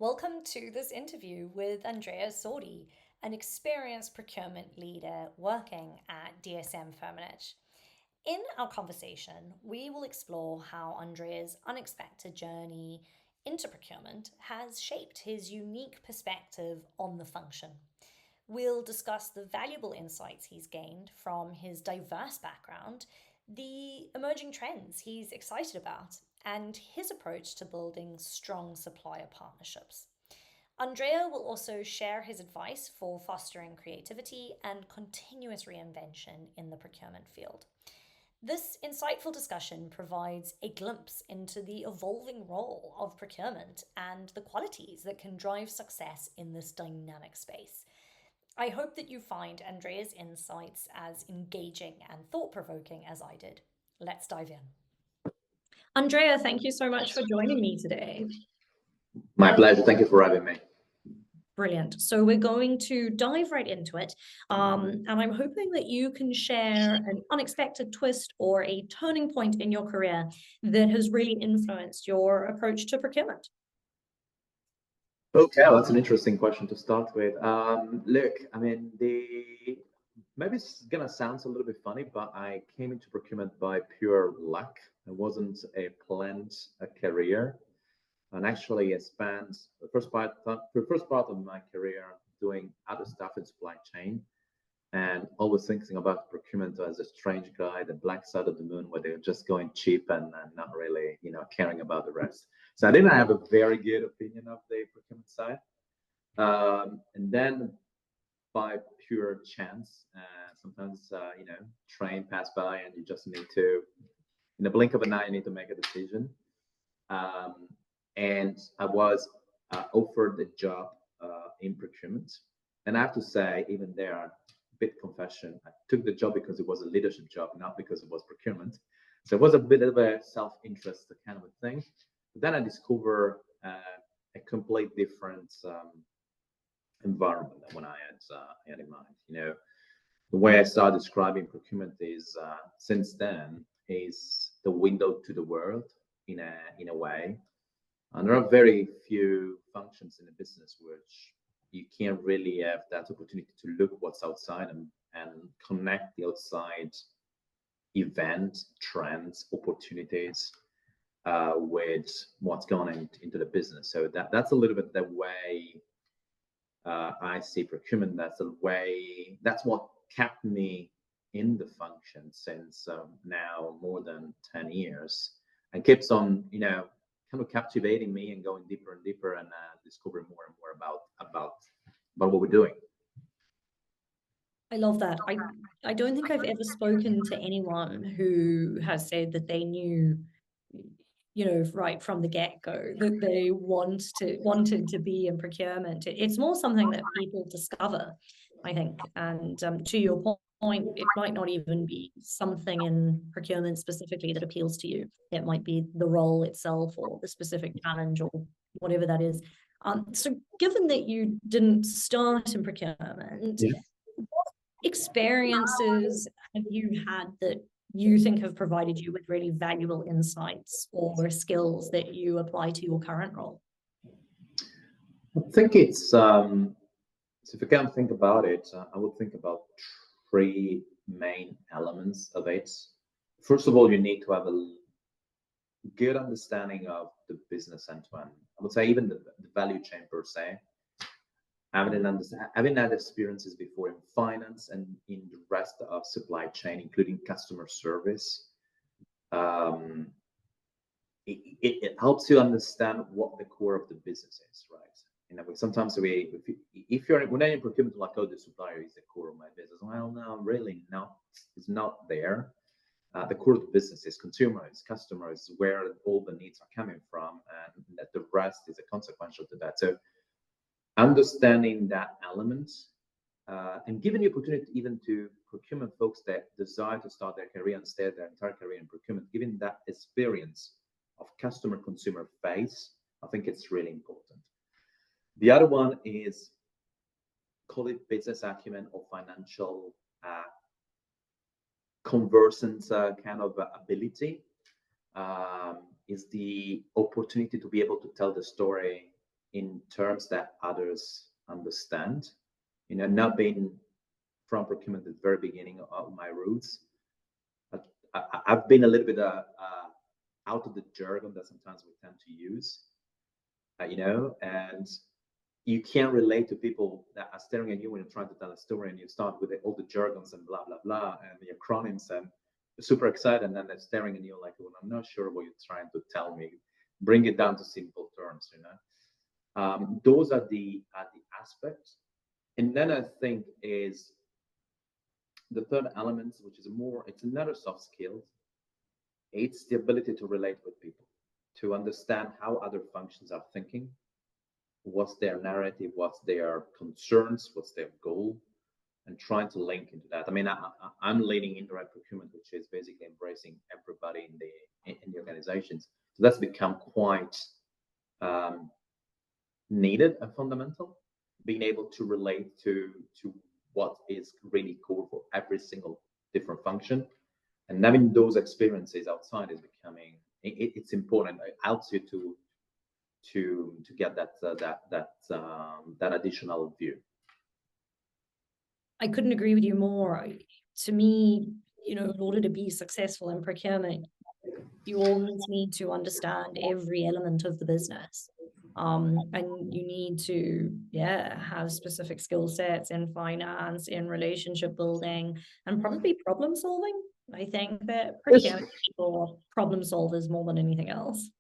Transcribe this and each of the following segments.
Welcome to this interview with Andrea Sordi, an experienced procurement leader working at dsm-firmenich. In our conversation, we will explore how Andrea's unexpected journey into procurement has shaped his unique perspective on the function. We'll discuss the valuable insights he's gained from his diverse background, the emerging trends he's excited about, and his approach to building strong supplier partnerships. Andrea will also share his advice for fostering creativity and continuous reinvention in the procurement field. This insightful discussion provides a glimpse into the evolving role of procurement and the qualities that can drive success in this dynamic space. I hope that you find Andrea's insights as engaging and thought provoking as I did. Let's dive in. Andrea, thank you so much for joining me today. My pleasure. Thank you for having me. Brilliant. So we're going to dive right into it. And I'm hoping that you can share an unexpected twist or a turning point in your career that has really influenced your approach to procurement. Okay, well, that's an interesting question to start with. Look, I mean, maybe it's gonna sound a little bit funny, but I came into procurement by pure luck. It wasn't a planned career, and actually, I spent the first part of my career doing other stuff in supply chain, and always thinking about procurement as a strange guy, the black side of the moon, where they're just going cheap and not really, caring about the rest. So I didn't have a very good opinion of the procurement side. And then by pure chance, sometimes, train pass by and you just need to, in the blink of an eye, you need to make a decision. And I was offered a job in procurement. And I have to say, even there, bit confession, I took the job because it was a leadership job, not because it was procurement. So it was a bit of a self-interest kind of a thing. But then I discovered a complete different environment than what I had in mind. The way I started describing procurement is since then is the window to the world in a way. And there are very few functions in a business which you can't really have that opportunity to look what's outside and connect the outside event, trends, opportunities with what's going into the business. So that's a little bit the way I see procurement. That's what kept me in the function since now more than 10 years and keeps on, kind of captivating me and going deeper and deeper and discovering more and more about what we're doing. I love that. I don't think I've ever spoken to anyone who has said that they knew, right from the get-go that they wanted to be in procurement. It's more something that people discover, I think. And to your point, it might not even be something in procurement specifically that appeals to you. It might be the role itself or the specific challenge or whatever that is. So given that you didn't start in procurement, what experiences have you had that you think have provided you with really valuable insights or skills that you apply to your current role? I think it's, so if you can think about it, I would think about three main elements of it. First of all, you need to have a good understanding of the business end to end. I would say even the value chain per se. Having had experiences before in finance and in the rest of supply chain, including customer service, it helps you understand what the core of the business is, right? Sometimes if you're when in procurement, like, oh, the supplier is the core of my business. Well, no, really, no, it's not there. The core of the business is consumers, customers, where all the needs are coming from, and that the rest is a consequential to that. So understanding that element and giving the opportunity even to procurement folks that desire to start their career and stay their entire career in procurement, giving that experience of customer consumer face, I think it's really important. The other one is, call it business acumen or financial conversant kind of ability, is the opportunity to be able to tell the story in terms that others understand. Not being from procurement at the very beginning of my roots, I've been a little bit out of the jargon that sometimes we tend to use, and you can't relate to people that are staring at you when you're trying to tell a story, and you start with all the jargons and blah blah blah and the acronyms, and you're super excited, and then they're staring at you like, well, I'm not sure what you're trying to tell me. Bring it down to simple terms. Those are the aspects. And then I think is the third element, which is it's another soft skill. It's the ability to relate with people, to understand how other functions are thinking, what's their narrative, what's their concerns, what's their goal, and trying to link into that. I mean, I'm leading indirect procurement, which is basically embracing everybody in the organizations. So that's become quite needed and fundamental, being able to relate to what is really core for every single different function, and having those experiences outside is becoming it's important. It helps you to get that additional view. I couldn't agree with you more. To me, in order to be successful in procurement, you always need to understand every element of the business. And you need to, have specific skill sets in finance, in relationship building, and probably problem solving. I think that procurement people are problem solvers more than anything else.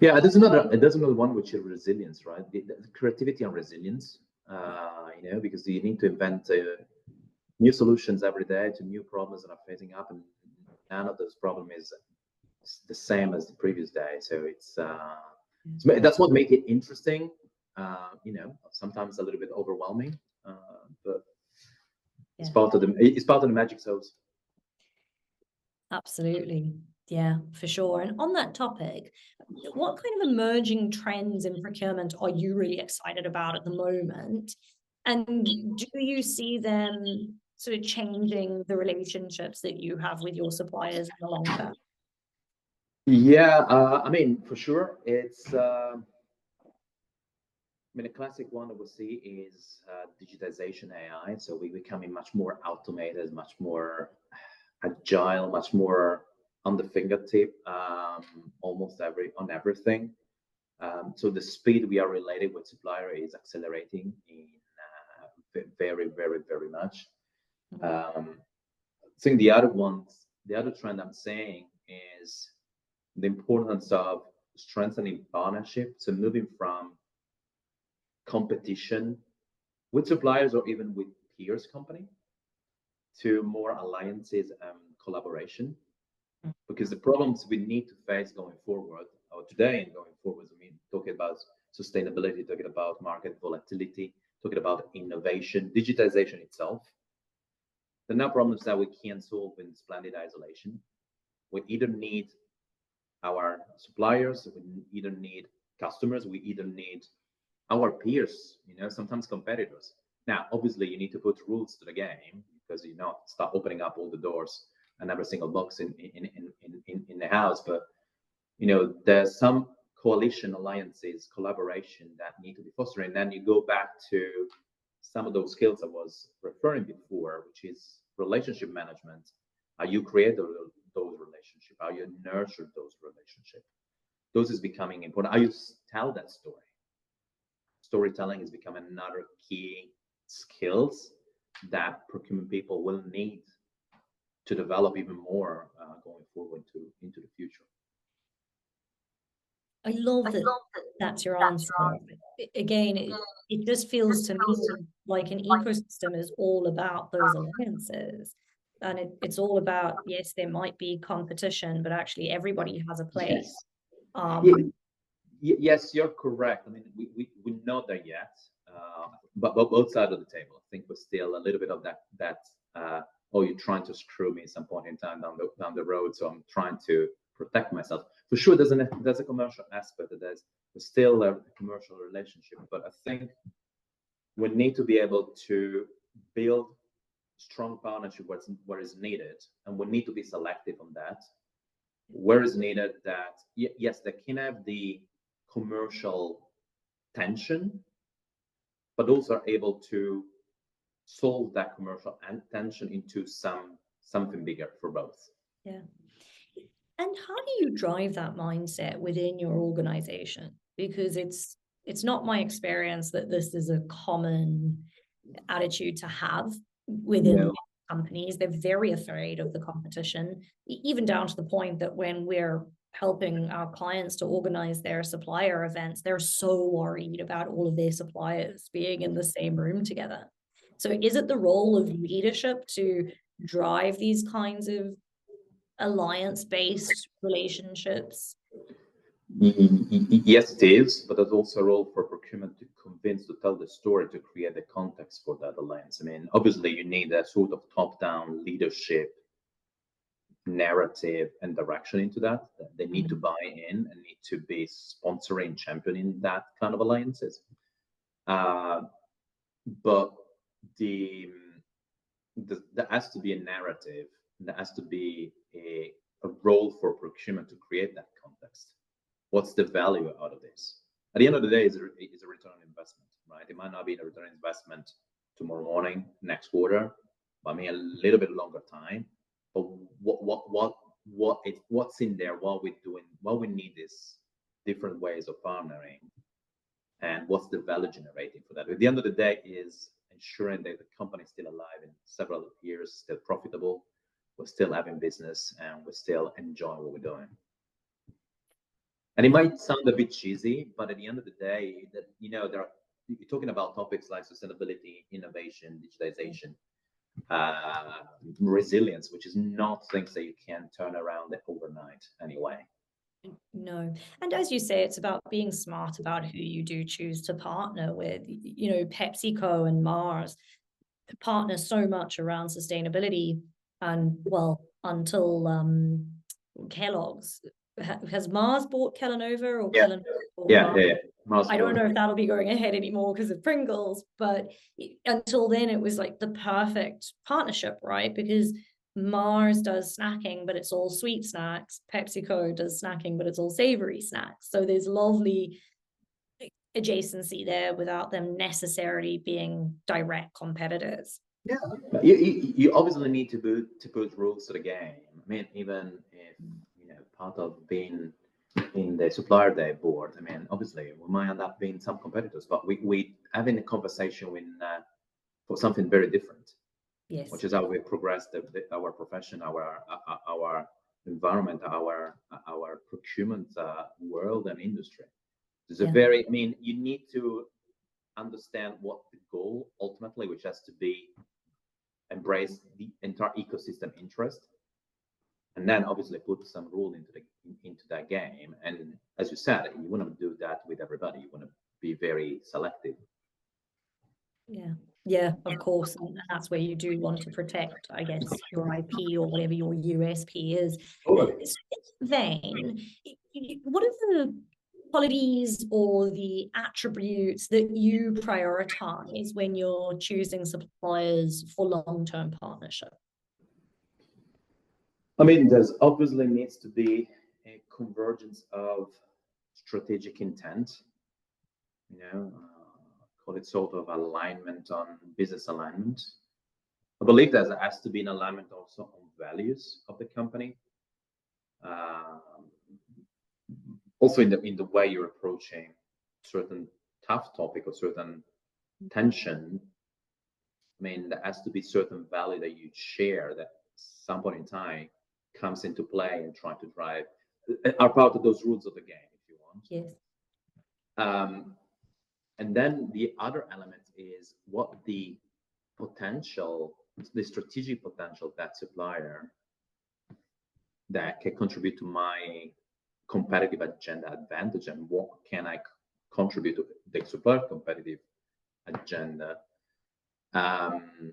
Yeah, there's another one, which is resilience, right? The creativity and resilience. Because you need to invent new solutions every day to new problems that are facing up, and none of those problems is the same as the previous day. So that's what makes it interesting. Sometimes a little bit overwhelming, but it's part of the magic sauce. Absolutely. Yeah, for sure. And on that topic, what kind of emerging trends in procurement are you really excited about at the moment? And do you see them sort of changing the relationships that you have with your suppliers in the long term? Yeah, I mean, for sure, it's. A classic one that we see is digitization AI. So we're becoming much more automated, much more agile, much more on the fingertip, almost on everything. So the speed we are related with Supplier is accelerating in very, very, very much. I think the other trend I'm saying is the importance of strengthening partnership. So moving from competition with suppliers or even with peers company to more alliances and collaboration, because the problems we need to face going forward, or today and going forward, I mean, talking about sustainability, talking about market volatility, talking about innovation, digitization itself, they're not problems that we can't solve in splendid isolation. We either need our suppliers, we either need customers, we either need our peers, sometimes competitors. Now, obviously, you need to put rules to the game, because start opening up all the doors and every single box in the house. But there's some coalition, alliances, collaboration that need to be fostered. And then you go back to some of those skills I was referring before, which is relationship management. How you create those relationships, how you nurture those relationships. Those is becoming important. How you tell that story. Storytelling is becoming another key skills that procurement people will need to develop even more going forward into the future. I love that that's your answer. Again, it just feels to me like an ecosystem is all about those alliances. And it's all about, yes, there might be competition, but actually everybody has a place. Yes, you're correct. I mean, we're not there yet, but both sides of the table. I think we're still a little bit of that. Oh, you're trying to screw me at some point in time down the road, so I'm trying to protect myself. For sure, there's a commercial aspect of this. There's still a commercial relationship, but I think we need to be able to build strong partnership where is needed, and we need to be selective on that. Where is needed, that yes, they can have the commercial tension, but also are able to solve that commercial tension into something bigger for both. Yeah. And how do you drive that mindset within your organization? Because it's not my experience that this is a common attitude to have within companies. They're very afraid of the competition, even down to the point that when we're helping our clients to organize their supplier events, they're so worried about all of their suppliers being in the same room together. So is it the role of leadership to drive these kinds of alliance-based relationships? Yes, it is, but there's also a role for procurement to convince, to tell the story, to create the context for that alliance. I mean, obviously, you need a sort of top-down leadership narrative and direction into that. They need to buy in and need to be sponsoring, championing that kind of alliances. But there has to be a narrative, there has to be a role for procurement to create that context. What's the value out of this? At the end of the day, it's a return on investment, right? It might not be a return on investment tomorrow morning, next quarter, but I mean a little bit longer time. But what's in there? What we're doing? What we need is different ways of partnering, and what's the value generating for that? At the end of the day, is ensuring that the company is still alive in several years, still profitable, we're still having business, and we're still enjoying what we're doing. And it might sound a bit cheesy, but at the end of the day, that you're talking about topics like sustainability, innovation, digitization, resilience, which is not things that you can turn around overnight anyway. No. And as you say, it's about being smart about who you do choose to partner with. PepsiCo and Mars partner so much around sustainability, and well, until Kellogg's. Has Mars bought Kellanova or Yeah. Kellanova? Yeah. Mars I don't know if that'll be going ahead anymore because of Pringles, but until then it was like the perfect partnership, right? Because Mars does snacking, but it's all sweet snacks. PepsiCo does snacking, but it's all savory snacks. So there's lovely adjacency there without them necessarily being direct competitors. Yeah, you obviously need to put rules to the game. I mean, even if part of being in the supplier day board, I mean, obviously we might end up being some competitors, but we having a conversation for something very different. Yes. Which is how we progress our profession, our environment, our procurement world and industry. There's I mean, you need to understand what the goal ultimately, which has to be embrace the entire ecosystem interest, and then obviously put some rule into that game. And as you said, you want to do that with everybody. You want to be very selective. Yeah, of course. And that's where you do want to protect, I guess, your IP or whatever your USP is. Vein, what are the qualities or the attributes that you prioritize when you're choosing suppliers for long-term partnership? I mean, there's obviously needs to be a convergence of strategic intent, call it sort of alignment on business alignment. I believe there has to be an alignment also on values of the company. Also in the way you're approaching certain tough topic or certain tension. I mean, there has to be certain value that you share that some point in time comes into play and try to drive are part of those rules of the game, if you want. Yes. And then the other element is what the strategic potential of that supplier that can contribute to my competitive agenda advantage, and what can I contribute to the supplier competitive agenda. And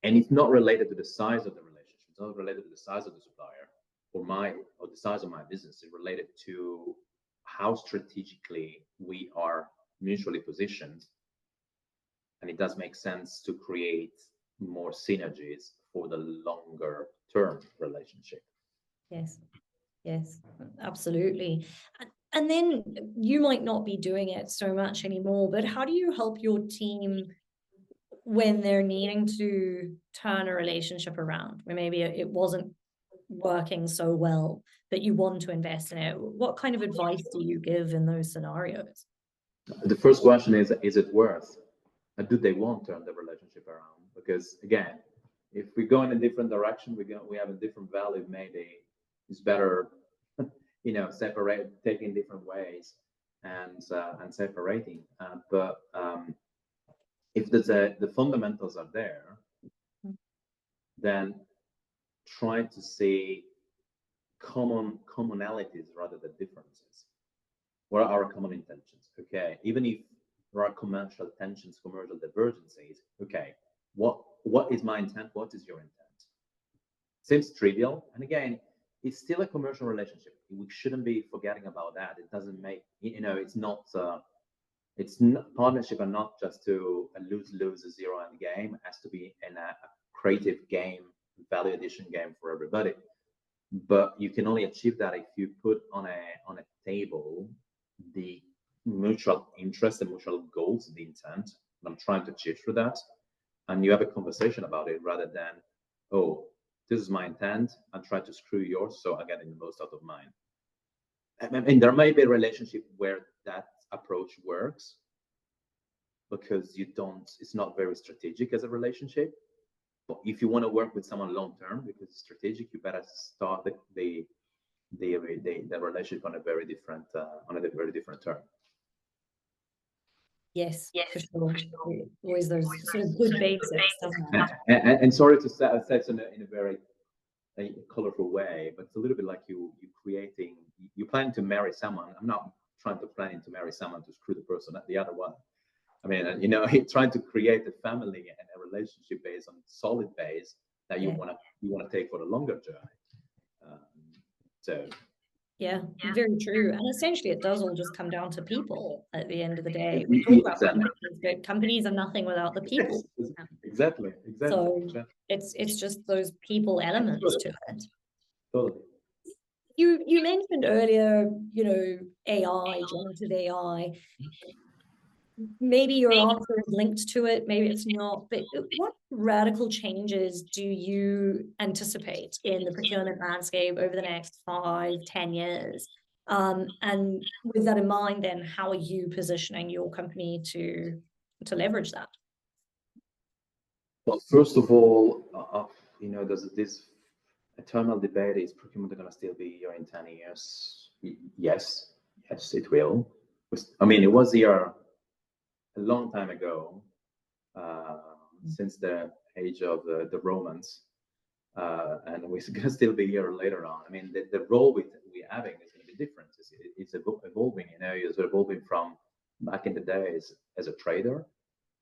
it's not related to the size of the relationship. It's not related to the size of the supplier or the size of my business. It's related to how strategically we are mutually positioned. And it does make sense to create more synergies for the longer term relationship. Yes, absolutely. And then you might not be doing it so much anymore, but how do you help your team when they're needing to turn a relationship around, where maybe it wasn't working so well that you want to invest in it? What kind of advice do you give in those scenarios? The first question is it worth? Do they want to turn the relationship around? Because again, if we go in a different direction, we have a different value. Maybe it's better, separate, taking different ways, and separating. But if the fundamentals are there, then try to see commonalities rather than differences. What are our common intentions? Okay, even if there are commercial tensions, commercial divergences, okay, what is my intent? What is your intent? Seems trivial, and again, it's still a commercial relationship. We shouldn't be forgetting about that. It doesn't make it's not. It's not, partnership are not just to a lose a zero end game. It has to be in a creative game, value addition game for everybody. But you can only achieve that if you put on a table the mutual interest, the mutual goals, the intent, and I'm trying to achieve through that. And you have a conversation about it rather than, oh, this is my intent, and try to screw yours so I get the most out of mine. I mean, there may be a relationship where that approach works because it's not very strategic as a relationship. But if you want to work with someone long term because it's strategic, you better start the relationship on a very different term. Yes, for sure. Always those sort of good basics, doesn't it? And sorry to say it in a very colorful way, but it's a little bit like you plan to marry someone. I'm not planning to marry someone to screw the person the other one. I mean, trying to create a family and a relationship based on solid base that you want to take for the longer journey. Yeah, very true. And essentially, it does all just come down to people at the end of the day. We talk about companies, but companies are nothing without the people. Exactly. So it's just those people elements to it. Totally. You mentioned earlier, AI, generative AI. Maybe your answer is linked to it, maybe it's not, but what radical changes do you anticipate in the procurement landscape over the next 5-10 years? And with that in mind, then how are you positioning your company to leverage that? Well, first of all, there's this eternal debate: is procurement going to still be here in 10 years? Yes, it will. I mean, it was here a long time ago, since the age of the Romans, and we're going to still be here later on. I mean, the role we're having is going to be different. It's evolving. It's evolving from back in the days as a trader,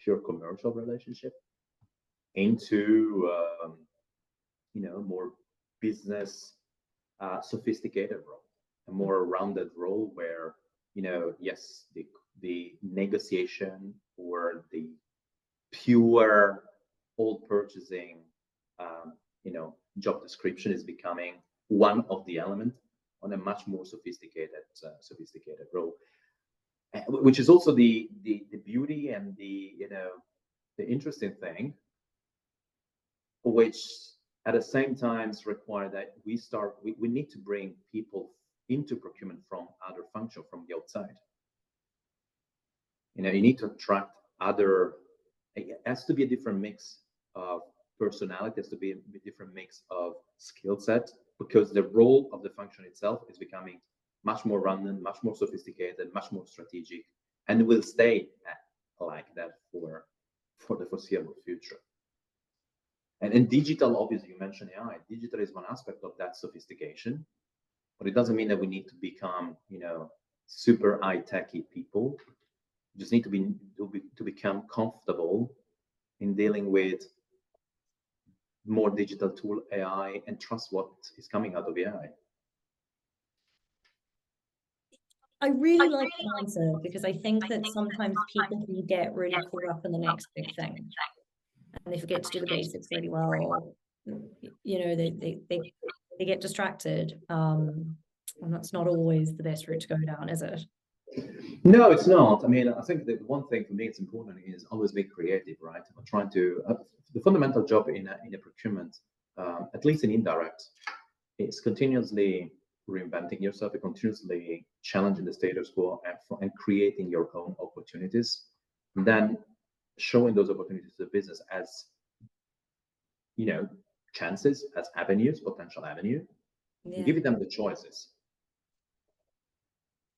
pure commercial relationship, into more business, sophisticated role, a more rounded role where yes, the negotiation or the pure old purchasing job description is becoming one of the elements on a much more sophisticated role, which is also the beauty and the interesting thing, which at the same time require that we need to bring people into procurement from other functions from the outside. You need to attract other. It has to be a different mix of personality. It has to be a different mix of skill set, because the role of the function itself is becoming much more random, much more sophisticated, much more strategic, and will stay like that for the foreseeable future. And digital, obviously, you mentioned AI. Digital is one aspect of that sophistication, but it doesn't mean that we need to become, super high-techy people. You just need to become comfortable in dealing with more digital tool AI and trust what is coming out of AI. I really like the answer, because I think that sometimes people can get really caught up in the next big thing, and they forget to do the basics really well. They get distracted. And that's not always the best route to go down, is it? No, it's not. I mean, I think that one thing for me it's important is always be creative, right? I'm trying to the fundamental job in a procurement, at least in indirect, is continuously reinventing yourself, and continuously challenging the status quo and creating your own opportunities, and then showing those opportunities to the business as chances, as avenues, potential avenue, and Yeah. giving them the choices.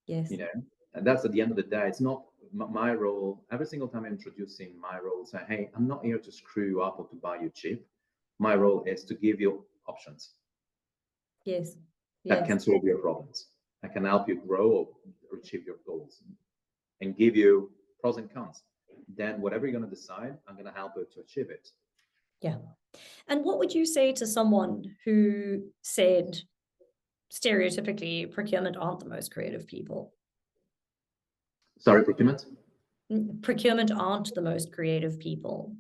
Yes. And that's at the end of the day. It's not my role. Every single time I'm introducing my role, say, hey, I'm not here to screw you up or to buy you cheap. My role is to give you options Yes. that Yes. can solve your problems, that can help you grow or achieve your goals, and give you pros and cons. Then whatever you're going to decide, I'm going to help you to achieve it. Yeah. And what would you say to someone who said, stereotypically, procurement aren't the most creative people? Sorry, procurement? Procurement aren't the most creative people.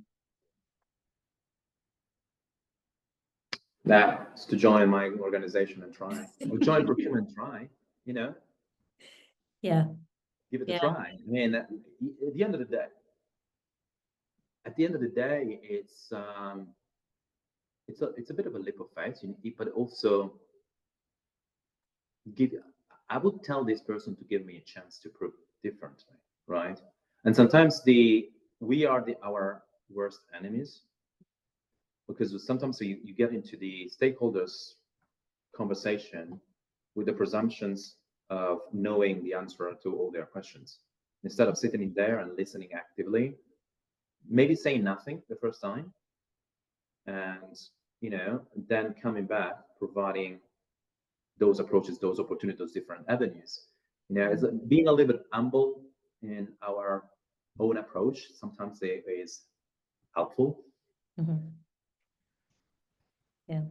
That's to join my organization and try. Or join procurement, try, Yeah. give it a Yeah. try. I mean, at the end of the day, it's a bit of a leap of faith, but also I would tell this person to give me a chance to prove differently, right? And sometimes we are our worst enemies, because sometimes you get into the stakeholders conversation with the presumptions of knowing the answer to all their questions, instead of sitting in there and listening actively, maybe saying nothing the first time, and then coming back, providing those approaches, those opportunities, those different avenues. It's being a little bit humble in our own approach sometimes is helpful. Mm-hmm. Yeah.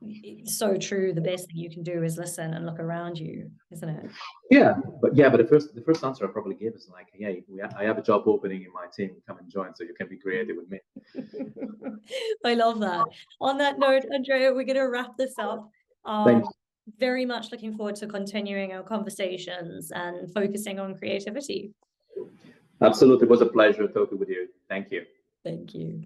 It's so true. The best thing you can do is listen and look around you, isn't it? Yeah, but the first answer I probably give is like, hey, I have a job opening in my team. Come and join, so you can be creative with me. I love that. On that note, Andrea, we're going to wrap this up. Very much looking forward to continuing our conversations and focusing on creativity. Absolutely, it was a pleasure talking with you. Thank you. Thank you.